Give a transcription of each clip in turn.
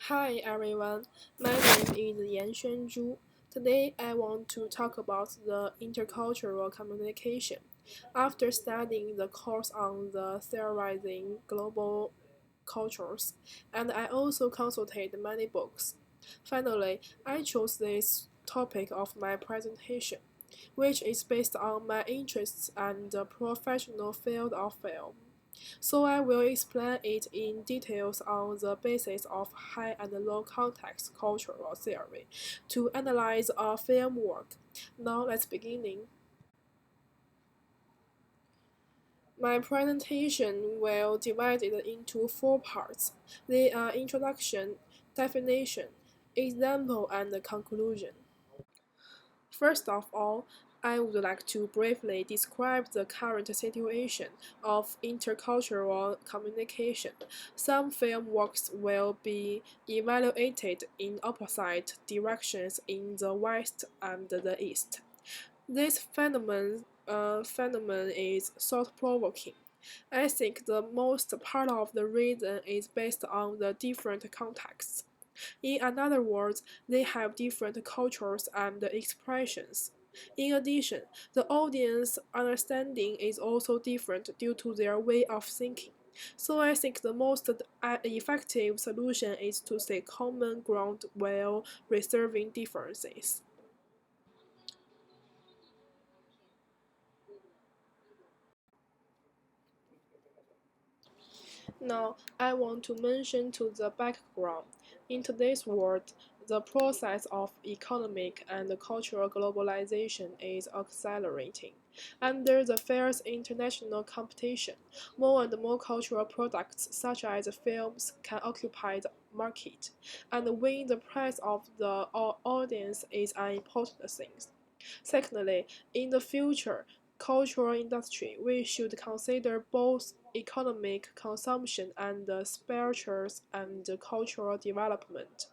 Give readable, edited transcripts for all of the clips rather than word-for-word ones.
Hi everyone, my name is Yanxuan Zhu. Today I want to talk about the intercultural communication. After studying the course on the theorizing global cultures, and I also consulted many books. Finally, I chose this topic of my presentation, which is based on my interests and the professional field of film. So I will explain it in details on the basis of high and low context cultural theory to analyze a film work. Now let's begin. My presentation will divide it into four parts. They are introduction, definition, example, and conclusion. First of all, I would like to briefly describe the current situation of intercultural communication. Some film works will be evaluated in opposite directions in the West and the East. This phenomenon is thought-provoking. I think the most part of the reason is based on the different contexts. In other words, they have different cultures and expressions. In addition, the audience understanding is also different due to their way of thinking. So I think the most effective solution is to seek common ground while reserving differences. Now, I want to mention to the background. In today's world, the process of economic and cultural globalization is accelerating. Under the fierce international competition, more and more cultural products, such as films, can occupy the market, and winning the prize of the audience is an important thing. Secondly, in the future, cultural industry, we should consider both economic consumption and spiritual and cultural development.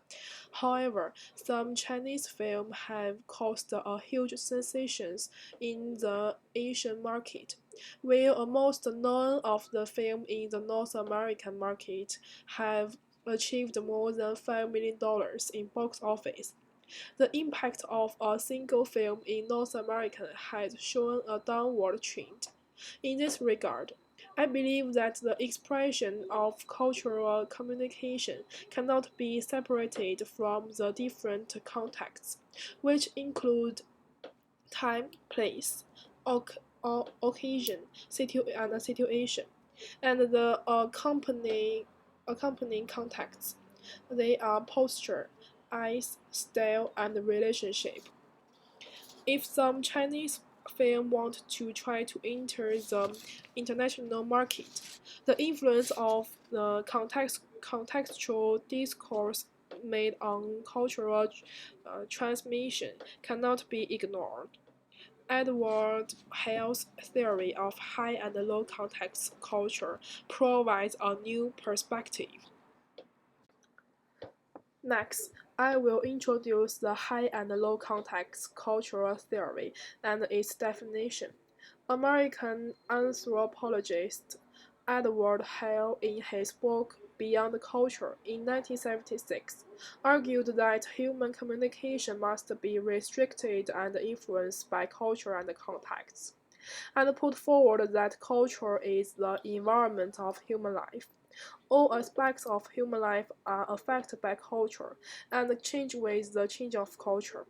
However, some Chinese films have caused a huge sensation in the Asian market, while most none of the films in the North American market have achieved more than $5 million in box office. The impact of a single film in North America has shown a downward trend. In this regard, I believe that the expression of cultural communication cannot be separated from the different contexts, which include time, place, occasion, and situation, and the accompanying contexts. They are posture, eyes, style, and relationship. If some Chinese film want to try to enter the international market, the influence of the contextual discourse made on cultural transmission cannot be ignored. Edward Hale's theory of high and low context culture provides a new perspective. Next, I will introduce the high and low context cultural theory and its definition. American anthropologist Edward Hale, in his book Beyond Culture in 1976, argued that human communication must be restricted and influenced by culture and context, and put forward that culture is the environment of human life. All aspects of human life are affected by culture and change with the change of culture.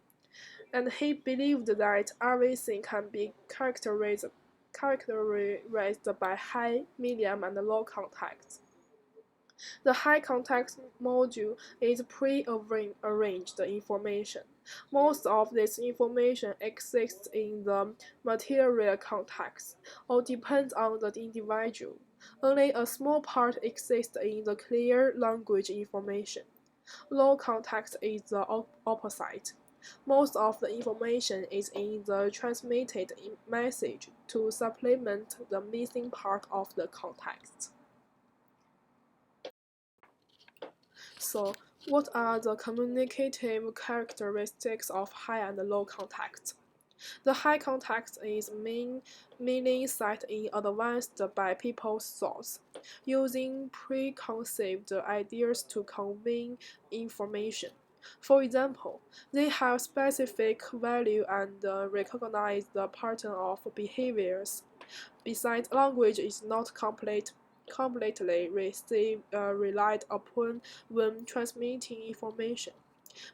And he believed that everything can be characterized by high, medium, and low context. The high context module is pre-arranged information. Most of this information exists in the material context or depends on the individual. Only a small part exists in the clear language information. Low context is the opposite. Most of the information is in the transmitted message to supplement the missing part of the context. So, what are the communicative characteristics of high and low context? The high context is mainly set in advance by people's thoughts. using preconceived ideas to convey information. For example, they have specific value and recognize the pattern of behaviors. Besides, language is not completely relied upon when transmitting information,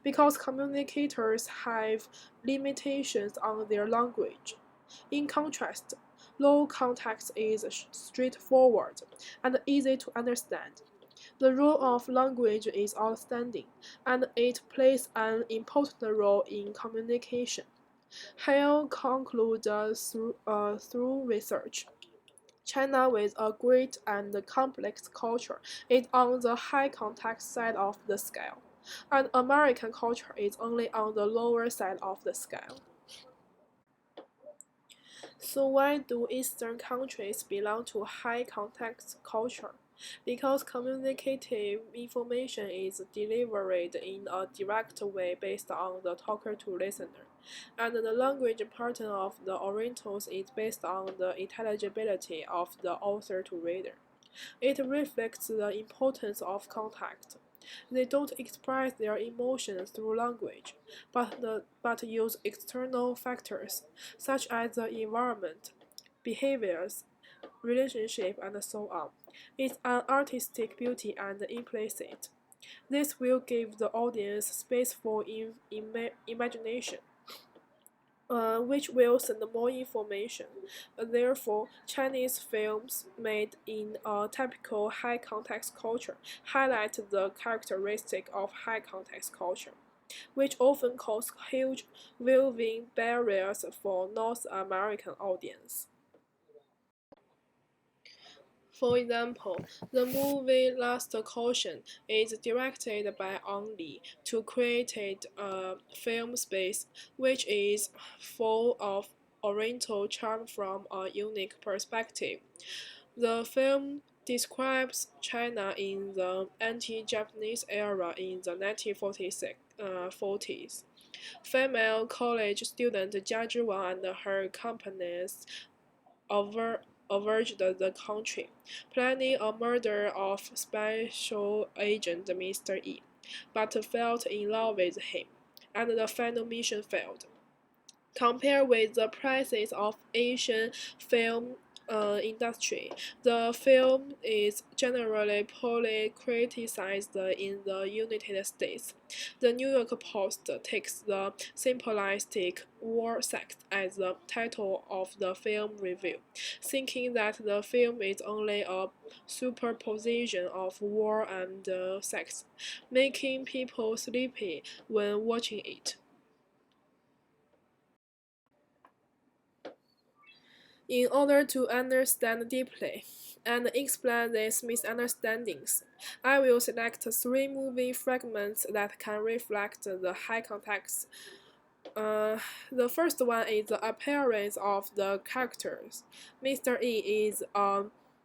because communicators have limitations on their language. In contrast, low context is straightforward and easy to understand. The role of language is outstanding, and it plays an important role in communication. Hale concludes through research. China, with a great and complex culture, is on the high context side of the scale, and American culture is only on the lower side of the scale. So why do Eastern countries belong to high context culture? Because communicative information is delivered in a direct way based on the talker to listener, and the language pattern of the Orientals is based on the intelligibility of the author to reader. It reflects the importance of contact. They don't express their emotions through language, but use external factors such as the environment, behaviors, relationship, and so on. It's an artistic beauty and implicit. This will give the audience space for imagination, which will send more information. Therefore, Chinese films made in a typical high context culture highlight the characteristic of high context culture, which often cause huge viewing barriers for North American audience. For example, the movie Last Caution is directed by Ang Lee to create a film space which is full of Oriental charm from a unique perspective. The film describes China in the anti-Japanese era in the 1940s. Female college student Jia Zhiwang and her companions over ravaged the country, planning a murder of Special Agent Mr. Yi, but fell in love with him, and the final mission failed. Compared with the prices of Asian film industry, the film is generally poorly criticized in the United States. The New York Post takes the simplistic war sex as the title of the film review, thinking that the film is only a superposition of war and sex, making people sleepy when watching it. In order to understand deeply and explain these misunderstandings, I will select three movie fragments that can reflect the high context. uh, the first one is the appearance of the characters. Mr. E is a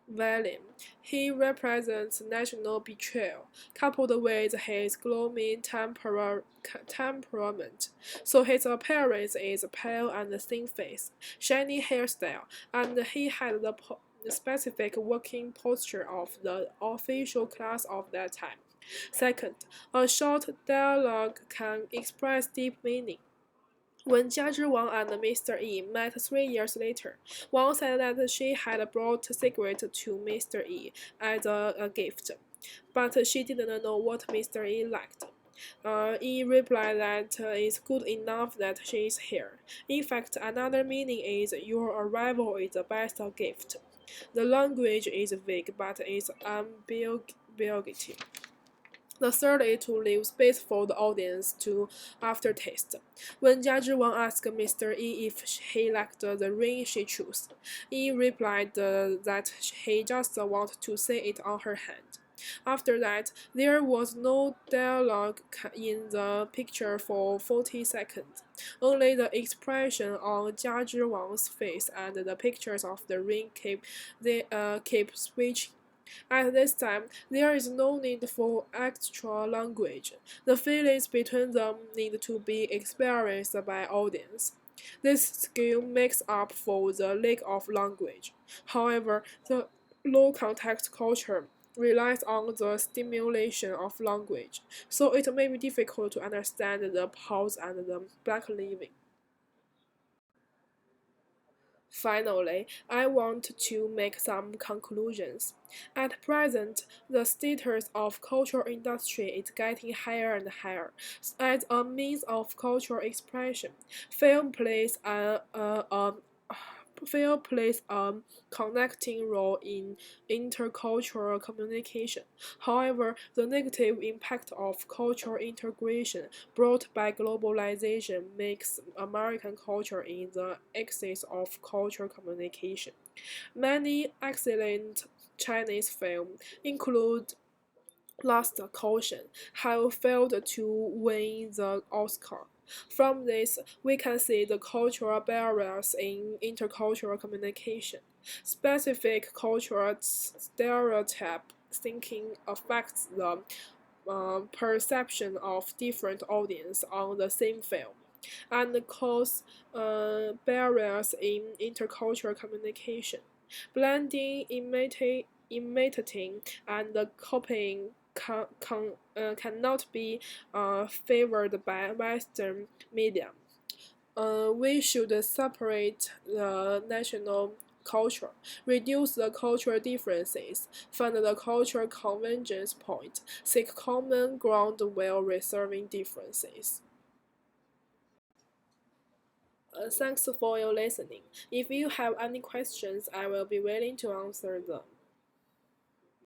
villain. He represents national betrayal, coupled with his gloomy temperament. So his appearance is pale and thin-faced, shiny hairstyle, and he had the specific working posture of the official class of that time. Second, a short dialogue can express deep meaning. When Jia Wang and Mr. Yi met 3 years later, Wang said that she had brought a cigarette to Mr. Yi as a gift, but she didn't know what Mr. Yi liked. Yi replied that it's good enough that she is here. In fact, another meaning is your arrival is the best gift. The language is vague, but it's ambiguity. The third is to leave space for the audience to aftertaste. When Jia Zhiwang asked Mr. Yi if he liked the ring she chose, Yi replied that he just wanted to see it on her hand. After that, there was no dialogue in the picture for 40 seconds. Only the expression on Jia Zhiwang's face and the pictures of the ring keep switching. At this time, there is no need for extra language. The feelings between them need to be experienced by audience. This skill makes up for the lack of language. However, the low context culture relies on the stimulation of language, so it may be difficult to understand the pause and the blank living. Finally, I want to make some conclusions. At present, the status of cultural industry is getting higher and higher. As a means of cultural expression, film plays film plays a connecting role in intercultural communication. However, the negative impact of cultural integration brought by globalization makes American culture in the axis of cultural communication. Many excellent Chinese films include Last Caution have failed to win the Oscar. From this, we can see the cultural barriers in intercultural communication. Specific cultural stereotype thinking affects the perception of different audience on the same film and cause barriers in intercultural communication. Blending, imitating, and copying cannot be favored by Western media. We should separate the national culture, reduce the cultural differences, find the cultural convergence point, seek common ground while resolving differences. Thanks for your listening. If you have any questions, I will be willing to answer them.